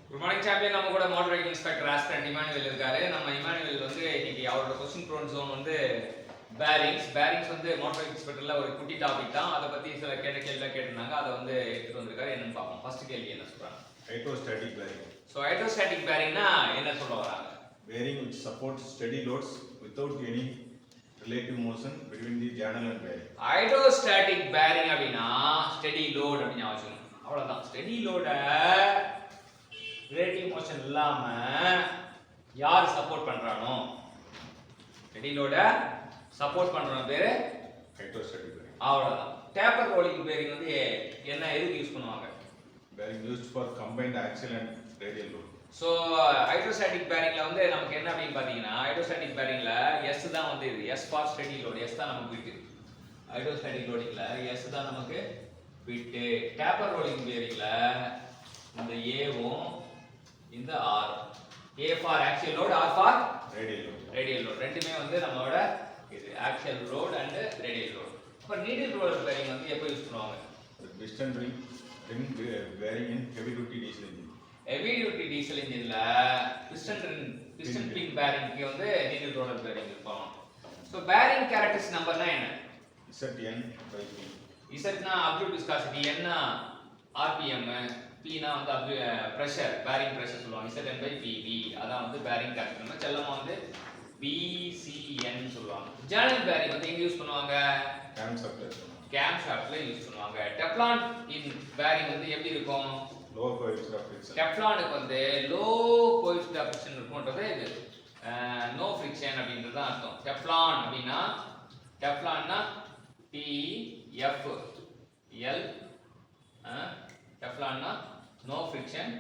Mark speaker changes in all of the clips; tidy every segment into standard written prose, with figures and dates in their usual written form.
Speaker 1: Good morning champion. நம்ம கூட motor vehicle inspector aspirant Emmanuel இருக்காரு. நம்ம இமானுவேல் வந்து இன்னைக்கு அவரோட கொஸ்டின் ப்ரோன் ஜோன் வந்து பேரிங்ஸ் வந்து மோட்டார் வெஹிக்கிள் இன்ஸ்பெக்டர்ல ஒரு குட்டி டாபிக் தான். அதை பத்தி சில கேள்விலாம் கேட்டிருந்தாங்க. அதை வந்து எடுத்துட்டு வந்திருக்காரு. என்னன்னு பார்ப்போம். ஃபர்ஸ்ட் கேள்வி என்ன சொல்றாங்க?
Speaker 2: Hydrostatic bearing.
Speaker 1: ஸோ ஹைட்ரோஸ்டாட்டிக் பேரிங்னா என்ன சொல்ல வராங்க?
Speaker 2: Bearing which supports steady loads without any relative motion between the journal and bearing.
Speaker 1: Hydrostatic bearing அப்படின்னா ஸ்டெடி லோட் அப்படின்னு ஞாபகம். அவ்வளவுதான். ஸ்டெடி லோட ரிலேட்டிவ் மோஷன் இல்லாம யார் சப்போர்ட் பண்றானோ, ஸ்டெடி லோட சப்போர்ட் பண்றவங்க பேரு
Speaker 2: Hydrostatic bearing.
Speaker 1: அவ்வளவுதான். டேப்பர் ரோலிங் பேரிங் வந்து என்ன எதுக்கு யூஸ் பண்ணுவாங்க?
Speaker 2: Bearing used for combined axial and radial load.
Speaker 1: So hydrostatic பேரிங்ல வந்து நமக்கு என்ன அப்படின்னு பார்த்தீங்கன்னா, ஹைட்ரோஸ்டாட்டிக் பேரிங்ல எஸ் தான் வந்து இது S for steady load. S தான் நமக்கு விட்டு. ஹைட்ரோஸ்டாட்டிக் லோடிங்ல எஸ் தான் நமக்கு விட்டு. டேப்பர் ரோலிங் பேரிங்ல இந்த ஏவும் இந்த R, A for axial load, R for
Speaker 2: Radial load.
Speaker 1: Radial load. ரெண்டுமே வந்து நம்மளோட இது axial load and radial load. அப்போ நீடில் ரோலர் பேரிங் வந்து எப்போ யூஸ் பண்ணுவாங்க?
Speaker 2: The piston ring bearing in heavy duty diesel engine.
Speaker 1: Heavy duty diesel இன்ஜின்ல piston pin பேரிங்க்கு வந்து நீடில் ரோலர் பேரிங் இருக்கும். ஸோ பேரிங் கேரக்டர்ஸ் நம்பர்னா என்ன?
Speaker 2: Zn by P.
Speaker 1: இசட்னா அப்சல்யூட் விஸ்காசிட்டி, என்ன ஆர்பிஎம், பினா வந்து ப்ரெஷர், பேரிங் ப்ரெஷர் சொல்லுவாங்க. Zn by PV அதான் வந்து பேரிங் கேரக்டர். நம்ம செல்லமா வந்து BCN சொல்லுவாங்க. ஜேர்னல் பேரிங் வந்து எங்க யூஸ் பண்ணுவாங்க?
Speaker 2: Cam shaft.
Speaker 1: கேம் ஷாஃப்ட்ல யூஸ் பண்ணுவாங்க. டெப்லான் இன் பேரிங் வந்து எப்படி இருக்கும்?
Speaker 2: Low coefficient of friction.
Speaker 1: டெப்லானுக்கு வந்து லோ கோஎஃபிஷியன்ட் ஆஃப் ஃபிரிக்ஷன் இருக்கும்ன்றது இது நோ ஃபிரிக்ஷன் அப்படின்றது தான் அர்த்தம். டெப்லான் அப்படின்னா டெப்லான்னா TFL, டெப்லான்னா no friction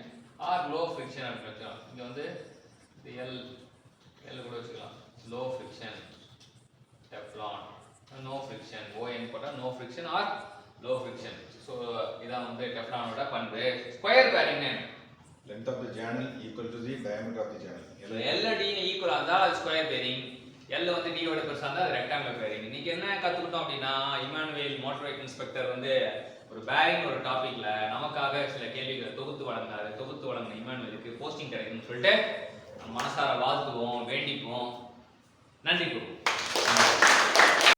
Speaker 1: or low friction அப்படின்னு வச்சுக்கலாம். இங்க வந்து எல் கூட வச்சுக்கலாம். Low friction Teflon, no friction, ON போட்டா no friction or low friction. So இதான் வந்து டெப்லானோட பண்பு. ஸ்கொயர் பேரிங்னா
Speaker 2: Length of the channel equal to the diameter of the channel.
Speaker 1: L D ஈக்குவலா இருந்தா அது ஸ்கொயர் பேரிங். L வந்து D ஓட பெருசா இருந்தா அது ரெக்டாங்குலர் பேரிங். இன்னைக்கு என்ன கத்துக்கிட்டோம் அப்படின்னா, இமானுவேல் மோட்டார் வெஹிக்கிள் இன்ஸ்பெக்டர் வந்து ஒரு பேரிங் ஒரு டாபிக்ல நமக்காக சில கேள்விகளை தொகுத்து வழங்கினாரு. தொகுத்து வழங்கின இமானுவேலுக்கு போஸ்டிங் கிடைக்கும்னு சொல்லிட்டு மனசார வாழ்த்துவோம், வேண்டிப்போம். நன்றி.